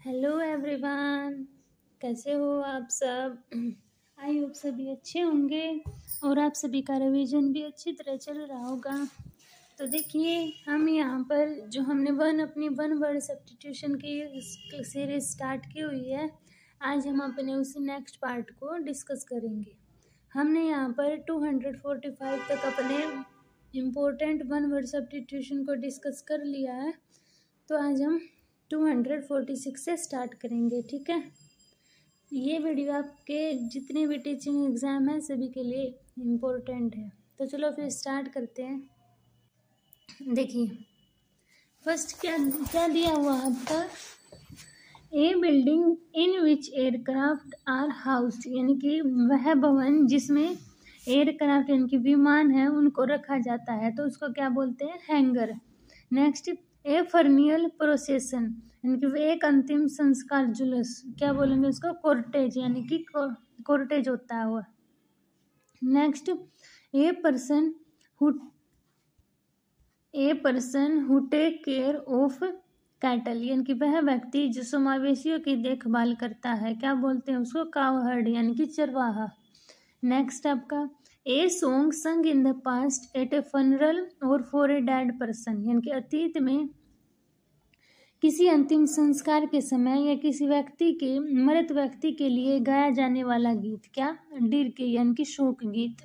Hello everyone, कैसे हो आप सब। आई होप सभी अच्छे होंगे और आप सभी का रिवीजन भी अच्छी तरह चल रहा होगा। तो देखिए, हम यहाँ पर जो हमने अपनी वन वर्ड सब्स्टिट्यूशन की सीरीज स्टार्ट की हुई है, आज हम अपने उसी नेक्स्ट पार्ट को डिस्कस करेंगे। हमने यहाँ पर 245 तक अपने इम्पोर्टेंट वन वर्ड सब्स्टिट्यूशन को डिस्कस कर लिया है। तो आज हम 246 से स्टार्ट करेंगे, ठीक है। ये वीडियो आपके जितने भी टीचिंग एग्ज़ाम हैं सभी के लिए इम्पोर्टेंट है। तो चलो फिर स्टार्ट करते हैं। देखिए, फर्स्ट क्या क्या दिया हुआ आपका, a building in which aircraft are housed, यानी कि वह भवन जिसमें एयरक्राफ्ट यानी कि विमान है उनको रखा जाता है, तो उसको क्या बोलते हैं, हैंगर। नेक्स्ट, ए फर्नियल प्रोसेसन, यानी कि एक अंतिम संस्कार जुलूस, क्या बोलेंगे उसको, कोर्टेज, यानी कि कोर्टेज होता है वो। Next, a person who take care of cattle, यानी कि वह व्यक्ति जो मवेशियों की देखभाल करता है, क्या बोलते हैं उसको, कावहर्ड, यानी कि चरवाहा। नेक्स्ट आपका, a song sung in the past at a funeral और फॉर ए डेड पर्सन, यानी कि अतीत में किसी अंतिम संस्कार के समय या किसी व्यक्ति के मृत व्यक्ति के लिए गाया जाने वाला गीत, क्या, डिर्क, यानी कि शोक गीत।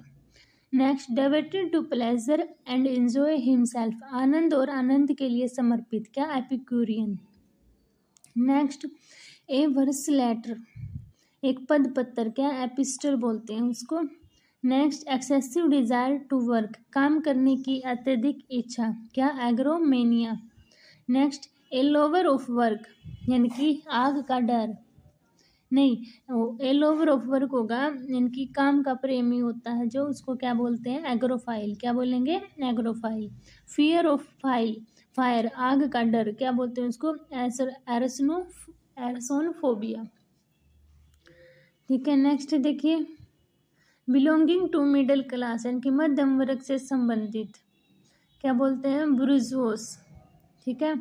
Next, devoted to pleasure and enjoy himself, आनंद और आनंद के लिए समर्पित, क्या, epicurean. Next, a verse letter, एक पद पत्र, क्या, एपिस्टल बोलते हैं उसको। Next, excessive desire to work, काम करने की अत्यधिक इच्छा, क्या, एग्रोमेनिया। Next, a lover of work, यानी कि आग का डर, नहीं, ए लोवर ऑफ वर्क होगा, यानी कि काम का प्रेमी होता है जो, उसको क्या बोलते हैं, एग्रोफाइल, क्या बोलेंगे, एग्रोफाइल। फियर ऑफ फायर, आग का डर, क्या बोलते हैं उसको, एरसोनफोबिया, ठीक है। नेक्स्ट देखिए, बिलोंगिंग टू मिडिल क्लास, यानी कि मध्यम वर्ग से संबंधित, क्या बोलते हैं, ब्रुजोस, ठीक है।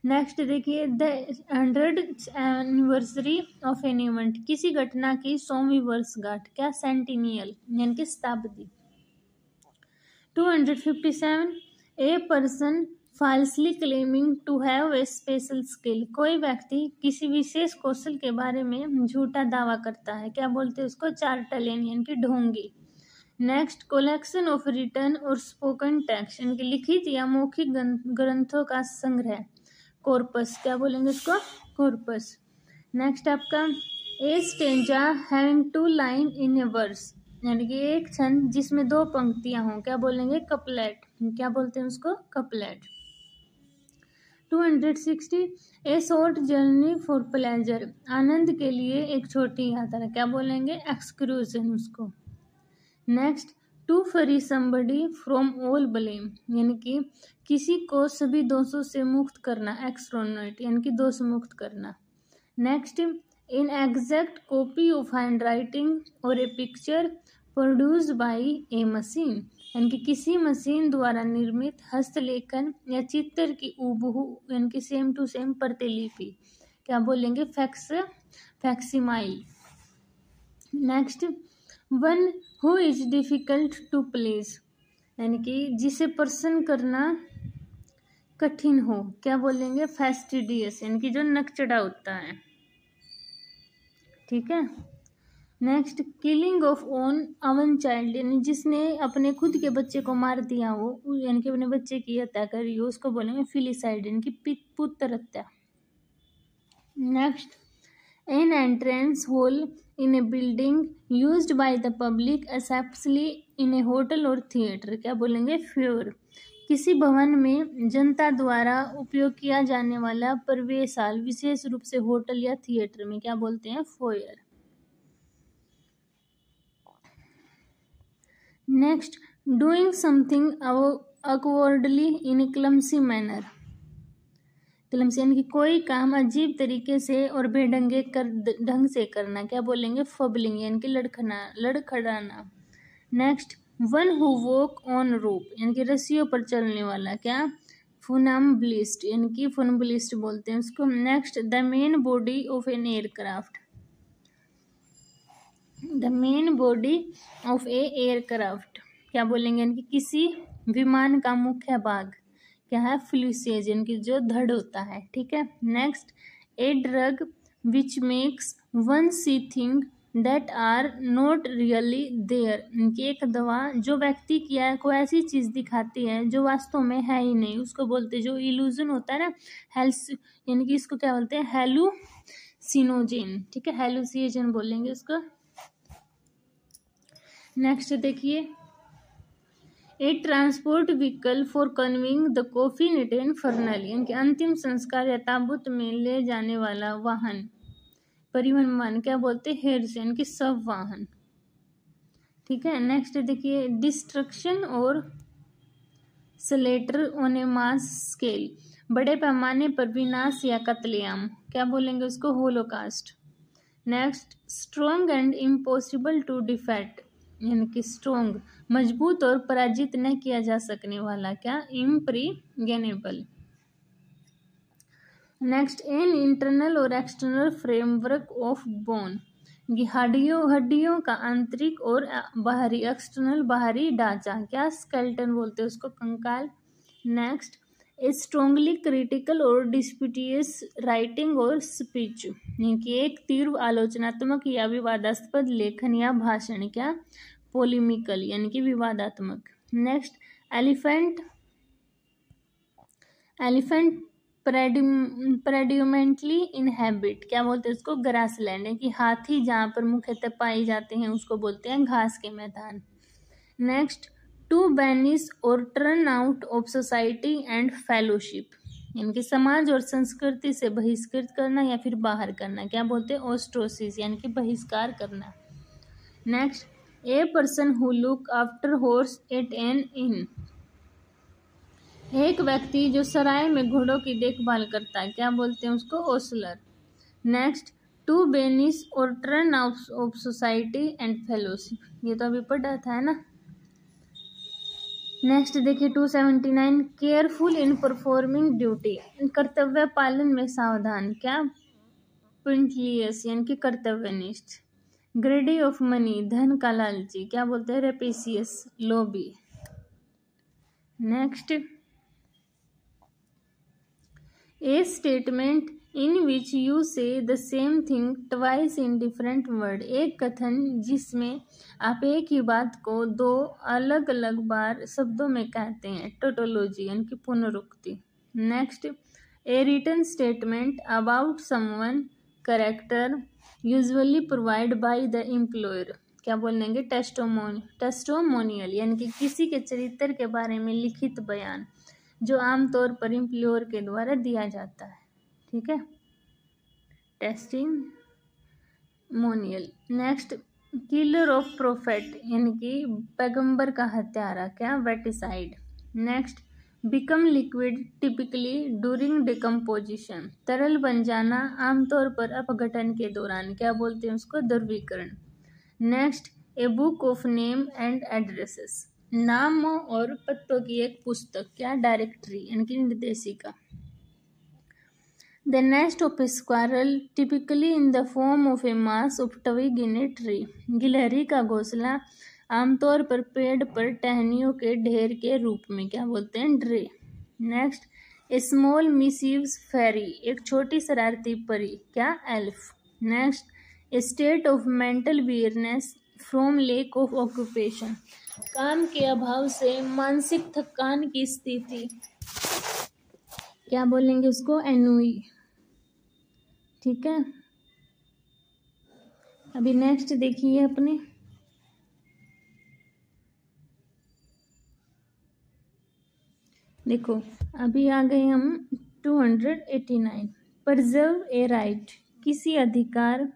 नेक्स्ट देखिए, the 100th anniversary of an event, किसी घटना की 100वीं वर्षगांठ, क्या, सेंटिनियल, यानी कि शताब्दी। 257, a person falsely claiming to have a special skill, कोई व्यक्ति किसी विशेष कौशल के बारे में झूठा दावा करता है, क्या बोलते हैं उसको, चार्टलियन, यानी कि ढोंगी। नेक्स्ट, कलेक्शन ऑफ रिटन और स्पोकन टेक्स्ट, यानी कि लिखित या मौखिक ग्रंथों का संग्रह, कॉर्पस, क्या बोलेंगे इसको, कॉर्पस। नेक्स्ट आपका, a stanza having 2 line in a verse, यानी कि एक छंद जिसमें 2 पंक्तियां हों, क्या बोलेंगे, कपलेट, क्या बोलते हैं उसको, couplet. 260, a short journey for pleasure, आनंद के लिए एक छोटी यात्रा, क्या बोलेंगे, एक्सक्रूजन उसको। Next, to free somebody from all blame, यानी कि किसी को सभी दोषों से मुक्त करना, एक्सट्रोनेट, यानी कि दोष मुक्त करना। Next, in exact copy of hand writing और a picture produced by a machine, यानी कि किसी मशीन द्वारा निर्मित हस्तलेखन या चित्र की हूबहू, यानी कि सेम टू सेम प्रतिलिपि, क्या बोलेंगे, facsimile. Next, one who is difficult to please, यानी कि जिसे प्रसन्न करना कठिन हो, क्या बोलेंगे, फैस्टिडियस, यानी कि जो नकचढ़ा होता है, ठीक है। Next, killing of own child, यानी जिसने अपने खुद के बच्चे को मार दिया हो, यानी कि अपने बच्चे की हत्या करी हो, उसको बोलेंगे फिलिसाइड, यानी कि पुत्र हत्या। Next, an entrance hall in a building used by the public especially in a hotel और थिएटर, क्या बोलेंगे, फ्योर, किसी भवन में जनता द्वारा उपयोग किया जाने वाला प्रवेशाल, विशेष रूप से होटल या थिएटर में, क्या बोलते हैं, foyer. Next, doing something awkwardly in a clumsy manner, clumsy, यानी कि कोई काम अजीब तरीके से और बेढंगे ढंग से करना, क्या बोलेंगे, फबलिंग, यानी कि लड़खड़ाना। Next, one who walk on rope, यानी कि रस्सियों पर चलने वाला, क्या, फुनम्बलिस्ट यानी कि फुनम्बलिस्ट बोलते हैं उसको। Next, the main body of an aircraft, the main body of A aircraft क्या बोलेंगे, यानी कि किसी विमान का मुख्य भाग क्या है, फ्यूसेज यानी कि जो धड़ होता है, ठीक है। Next, a drug which makes one see thing that are not really there, इनकी एक दवा जो व्यक्ति को ऐसी चीज दिखाती है जो वास्तव में है ही नहीं, उसको बोलते हैं, जो इल्यूजन होता है ना, हेल्स यानी कि इसको क्या बोलते हैं, हेलुसिनोजेन, ठीक है, हेलुसिनोजेन बोलेंगे उसको। नेक्स्ट देखिए, a transport vehicle for conveying the coffin in funeral, यानी कि अंतिम संस्कार या ताबूत में ले जाने वाला वाहन, परिवहन वाहन क्या बोलते हैं, हेर्स यानी कि सब वाहन, ठीक है। नेक्स्ट देखिए, डिस्ट्रक्शन और slaughter on a mass scale, बड़े पैमाने पर विनाश या कत्लेआम क्या बोलेंगे उसको, holocaust. Next, strong and impossible to defeat, यानी कि स्ट्रॉन्ग मजबूत और पराजित न किया जा सकने वाला क्या, इम्प्रीगेनेबल। नेक्स्ट, एन इंटरनल और एक्सटर्नल फ्रेमवर्क ऑफ बोन, हड्डियों का आंतरिक और बाहरी, एक्सटर्नल बाहरी ढांचा क्या, स्केलेटन बोलते हैं उसको, कंकाल। नेक्स्ट, ए स्ट्रॉन्गली क्रिटिकल और डिस्प्यूटियस राइटिंग और स्पीच, यानी कि एक तीव्र आलोचनात्मक या विवादास्पद लेखन या भाषण क्या, पोलिमिकल यानी कि विवादात्मक। नेक्स्ट, एलिफेंट प्रेडियोमेंटली इनहेबिट क्या बोलते हैं उसको, ग्रासलैंड, यानी कि हाथी जहाँ पर मुख्यतः पाए जाते हैं उसको बोलते हैं घास के मैदान। नेक्स्ट, टू बैनिश और turn out of society and fellowship, यानी कि समाज और संस्कृति से बहिष्कृत करना या फिर बाहर करना क्या बोलते हैं, ओस्ट्रोसिस यानी कि बहिष्कार करना। Next, a person who look after horse at an inn, एक व्यक्ति जो सराय में घोड़ों की देखभाल करता है क्या बोलते हैं उसको, ओसलर। नेक्स्ट, टू बेनिश और turn out of society and fellowship, ये तो अभी पढ़ा था है ना। नेक्स्ट देखिए 279, केयरफुल इन परफॉर्मिंग ड्यूटी, कर्तव्य पालन में सावधान क्या, पुंटलियस यानी कि कर्तव्यनिष्ठ। ग्रेडी ऑफ मनी, धन का लालची क्या बोलते हैं, रेपिसियस, लोभी। Next, a statement in which you say the same thing twice in different word, एक कथन जिसमें आप एक ही बात को दो अलग अलग बार शब्दों में कहते हैं, टोटोलॉजी यानी कि पुनरुक्ति। Next, a written statement about someone character usually provide by the employer क्या बोलेंगे, टेस्टिमोनियल यानी कि किसी के चरित्र के बारे में लिखित बयान जो आमतौर पर एम्प्लॉयर के द्वारा दिया जाता है, ठीक है, testimonial. Next, killer of prophet यानी कि पैगंबर का हत्यारा क्या, vaticide. Next, become liquid typically during decomposition, तरल बन जाना आमतौर पर अपघटन के दौरान क्या बोलते हैं उसको, द्रवीकरण। Next, a book of name and addresses, नामों और पत्तों की एक पुस्तक क्या, डायरेक्टरी यानी कि निर्देशिका। The nest of a squirrel typically in the form of a mass of twig in a tree, गिलहरी का घोंसला आमतौर पर पेड़ पर टहनियों के ढेर के रूप में क्या बोलते हैं, ड्रे। नेक्स्ट, ए स्मॉल मिसीव्स फेरी, एक छोटी शरारती परी क्या, elf. Next, a state of mental weariness from lack of occupation, काम के अभाव से मानसिक थकान की स्थिति क्या बोलेंगे उसको, एनुई, ठीक है। अभी नेक्स्ट देखिए अपने, देखो अभी आ गए हम 289, प्रिजर्व ए राइट, किसी अधिकार,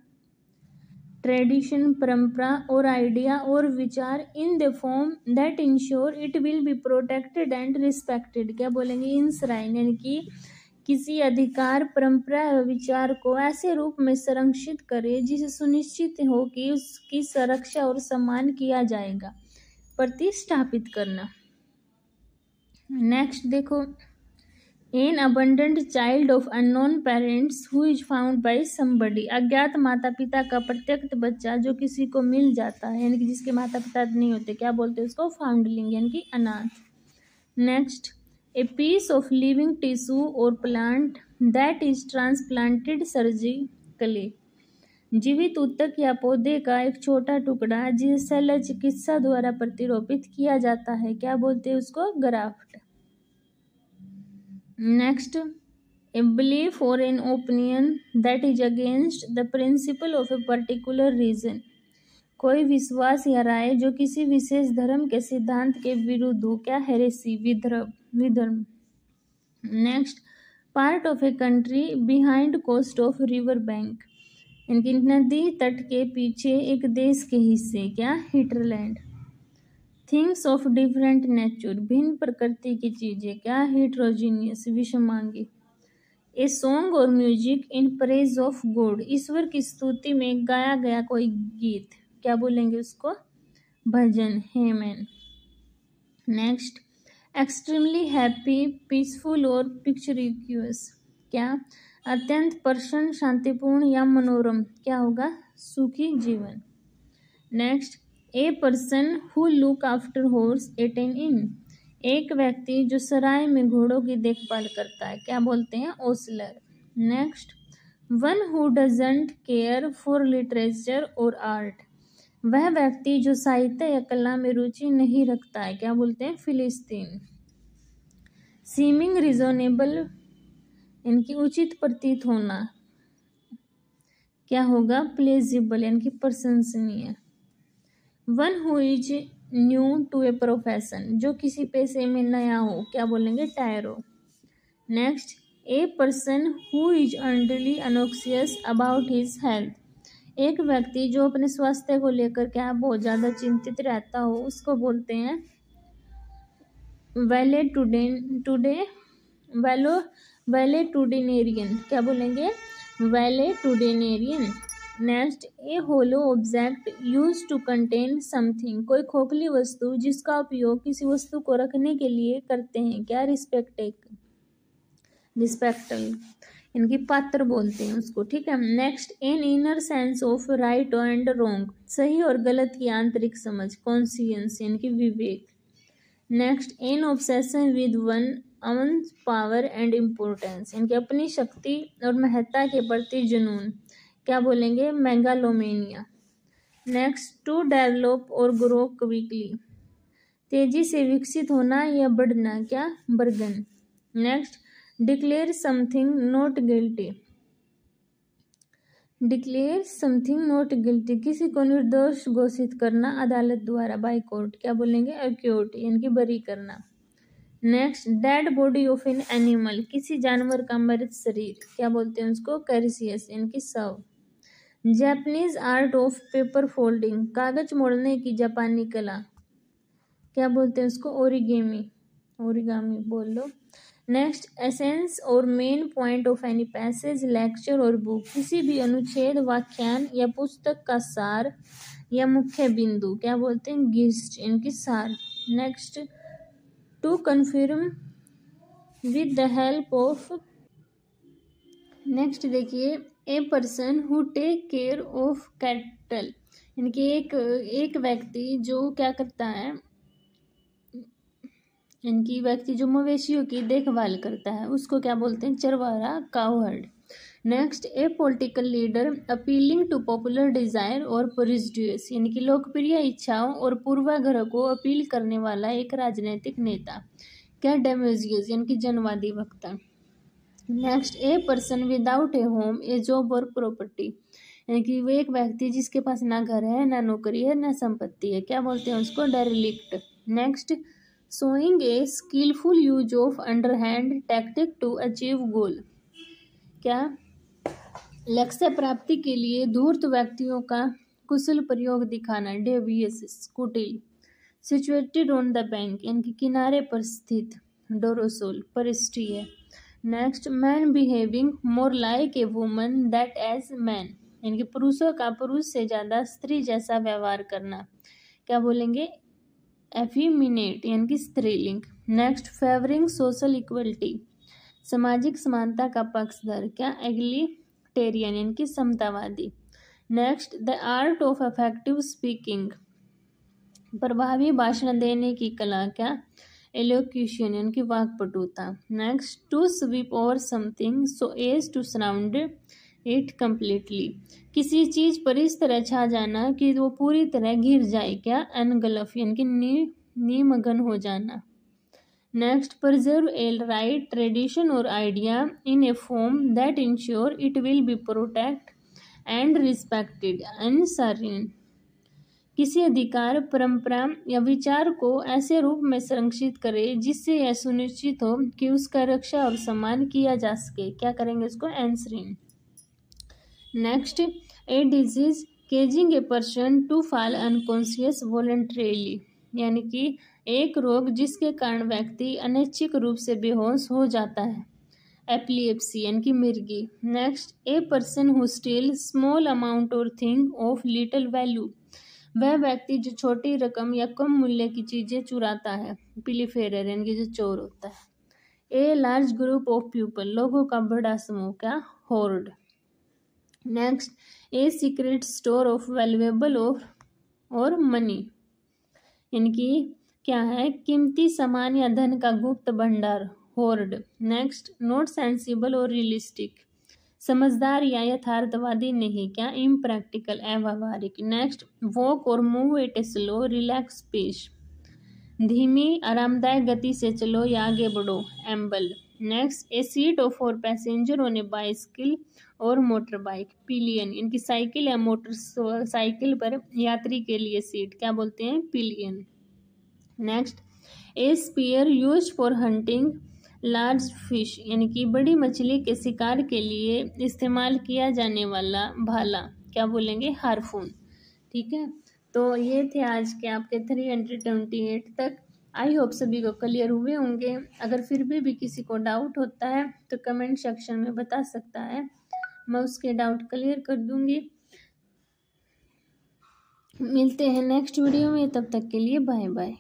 ट्रेडिशन परंपरा और आइडिया और विचार इन the form that ensure it will be protected and respected क्या बोलेंगे, इंश्राइन यानी कि किसी अधिकार, परंपरा या विचार को ऐसे रूप में संरक्षित करे जिसे सुनिश्चित हो कि उसकी सुरक्षा और सम्मान किया जाएगा, प्रतिष्ठापित करना। नेक्स्ट देखो, an abandoned child of unknown parents who is found by somebody, अज्ञात माता पिता का प्रत्यक्ष बच्चा जो किसी को मिल जाता है, यानी कि जिसके माता पिता नहीं होते, क्या बोलते हैं उसको? फाउंडलिंग, यानी कि अनाथ। Next, a piece of living tissue और plant that is transplanted surgically, जीवित ऊतक या पौधे का एक छोटा टुकड़ा जिसे शल्य चिकित्सा द्वारा प्रतिरोपित किया जाता है, क्या बोलते हैं उसको? ग्राफ्ट। नेक्स्ट, ए बिलीफ और an opinion that is against the principle of a particular reason, कोई विश्वास या राय जो किसी विशेष धर्म के सिद्धांत के विरुद्ध हो, क्या? हेरेसी, विधर्म। Next, part of a country behind coast of river bank, इनकी नदी तट के पीछे एक देश के हिस्से, क्या? Hinterland. Things of different nature, भिन्न प्रकृति की चीजें, क्या? हिट्रोजीनियस, विषमांगी। ए सॉन्ग और music in praise of God, ईश्वर की स्तुति में गाया गया कोई गीत, क्या बोलेंगे उसको? भजन, हेमन। नेक्स्ट, एक्सट्रीमली हैप्पी, पीसफुल और पिक्चरिक्यूअस, क्या? अत्यंत प्रसन्न, शांतिपूर्ण या मनोरम, क्या होगा? सुखी जीवन। Next, a person who look after horse at an inn, एक व्यक्ति जो सराय में घोड़ों की देखभाल करता है, क्या बोलते हैं? Osler. Next, one who doesn't care for literature और आर्ट, वह व्यक्ति जो साहित्य या कला में रुचि नहीं रखता है, क्या बोलते हैं? फिलिस्तीन। सीमिंग रिजोनेबल, इनकी उचित प्रतीत होना, क्या होगा? प्लेजिबल, यानी कि प्रशंसनीय। One who is new to a profession, जो किसी पेशे में नया हो, क्या बोलेंगे? Tyro. Next, a person who is unduly anxious about his health, एक व्यक्ति जो अपने स्वास्थ्य को लेकर क्या बहुत ज्यादा चिंतित रहता हो, उसको बोलते हैं वैलेटुडिनेरियन, क्या बोलेंगे? Valetudinarian. Next, a hollow object use to contain something, कोई खोखली वस्तु जिसका उपयोग किसी वस्तु को रखने के लिए करते हैं, क्या? रिस्पेक्टल, इनकी पात्र बोलते हैं उसको, ठीक है। Next, an inner sense of right and wrong, सही और गलत की आंतरिक समझ, कॉन्शियंस, यानी विवेक। Next, an obsession with one power and importance, इनकी अपनी शक्ति और महत्ता के प्रति जुनून, क्या बोलेंगे? मेगालोमेनिया। नेक्स्ट, टू डेवलप और ग्रो क्विकली, तेजी से विकसित होना या बढ़ना, क्या? Burgeon. Next, declare something not guilty, declare something not guilty, किसी को निर्दोष घोषित करना अदालत द्वारा, बाय कोर्ट, क्या बोलेंगे? एक्यूट, यानी बरी करना। Next, dead body of an animal, किसी जानवर का मृत शरीर, क्या बोलते हैं उसको? कैरिसियस, यानी शव। Japanese art of paper folding, कागज मोड़ने की जापानी कला, क्या बोलते हैं उसको? ओरिगामी बोल लो। नेक्स्ट, एसेंस और main point of any passage, lecture और बुक, किसी भी अनुच्छेद, व्याख्यान या पुस्तक का सार या मुख्य बिंदु, क्या बोलते हैं? गिस्ट, इनकी सार। Next, to confirm with the help of, next देखिए, a person who take care of cattle, इनकी एक व्यक्ति जो क्या करता है, इनकी व्यक्ति जो मवेशियों की देखभाल करता है, उसको क्या बोलते हैं? चरवाहा, cowherd. Next, a political leader appealing to popular desire और प्रेजुडिस, यानी कि लोकप्रिय इच्छाओं और पूर्वाग्रह को अपील करने वाला एक राजनीतिक नेता, क्या? डेमोजियस, यानी कि जनवादी वक्ता। Next, a person without A home, A job और प्रॉपर्टी, यानी कि वो एक व्यक्ति जिसके पास ना घर है, ना नौकरी है, ना संपत्ति है, क्या बोलते हैं उसको? Derelict. Next, showing a skilful use of underhand tactic to achieve goal, क्या? लक्ष्य प्राप्ति के लिए धूर्त व्यक्तियों का कुशल प्रयोग दिखाना, डेवियस, कुटिल। सिचुएटेड ऑन द बैंक, यानी कि किनारे पर स्थित, डोरोसोल, परिष्ठीय। Next, man behaving more like a woman that as man, यानी कि पुरुषों का पुरुष से ज्यादा स्त्री जैसा व्यवहार करना, क्या बोलेंगे? एफिमिनेट, यानी कि स्त्रीलिंग। नेक्स्ट, फेवरिंग सोशल इक्वलिटी, सामाजिक समानता का पक्षधर, क्या एग्लिटेरियन यानी कि समतावादी। Next, the art of effective speaking, प्रभावी भाषण देने की कला, क्या एलोक्यूशन यानी कि वाक्पटुता। Next, to sweep over something so as to surround it completely, किसी चीज पर इस तरह छा जाना कि वो पूरी तरह घिर जाए, क्या एनगल्फ यानी कि निमग्न हो जाना। Next, preserve a right, tradition or idea in a form that ensure it will be protected and respected and served, किसी अधिकार, परंपरा या विचार को ऐसे रूप में संरक्षित करे जिससे यह सुनिश्चित हो कि उसका रक्षा और सम्मान किया जा सके, क्या करेंगे इसको, एंसरिंग। Next, a disease causing a person to fall unconscious voluntarily, यानी कि एक रोग जिसके कारण व्यक्ति अनैच्छिक रूप से बेहोश हो जाता है, एपिलेप्सी यानी कि मिर्गी। Next, a person who steel small amount और थिंग ऑफ लिटिल वैल्यू, वह व्यक्ति जो छोटी रकम या कम मूल्य की चीजें चुराता है, पिलीफेरर यानी कि जो चोर होता है। A large group of people, लोगों का बड़ा समूह, क्या horde. Next, a secret store of valuable और मनी, यानी कि क्या है, कीमती सामान या धन का गुप्त भंडार, होर्ड। नेक्स्ट, नॉट सेंसिबल और रियलिस्टिक, समझदार या यथार्थवादी नहीं, क्या इम्प्रैक्टिकल, अव्यावहारिक। नेक्स्ट, वॉक और move at a slow relax pace, धीमी आरामदायक गति से चलो या आगे बढ़ो, amble. Next, a seat of for passenger on a bicycle और मोटर बाइक, पिलियन, इनकी साइकिल या मोटर साइकिल पर यात्री के लिए सीट, क्या बोलते हैं, pillion. Next, a spear use for hunting large fish, यानी कि बड़ी मछली के शिकार के लिए इस्तेमाल किया जाने वाला भाला, क्या बोलेंगे, हार्पून। ठीक है, तो ये थे आज के आपके 328 तक। आई होप सभी को क्लियर हुए होंगे। अगर फिर भी किसी को डाउट होता है तो कमेंट सेक्शन में बता सकता है, मैं उसके डाउट क्लियर कर दूंगी। मिलते हैं नेक्स्ट वीडियो में, तब तक के लिए बाय बाय।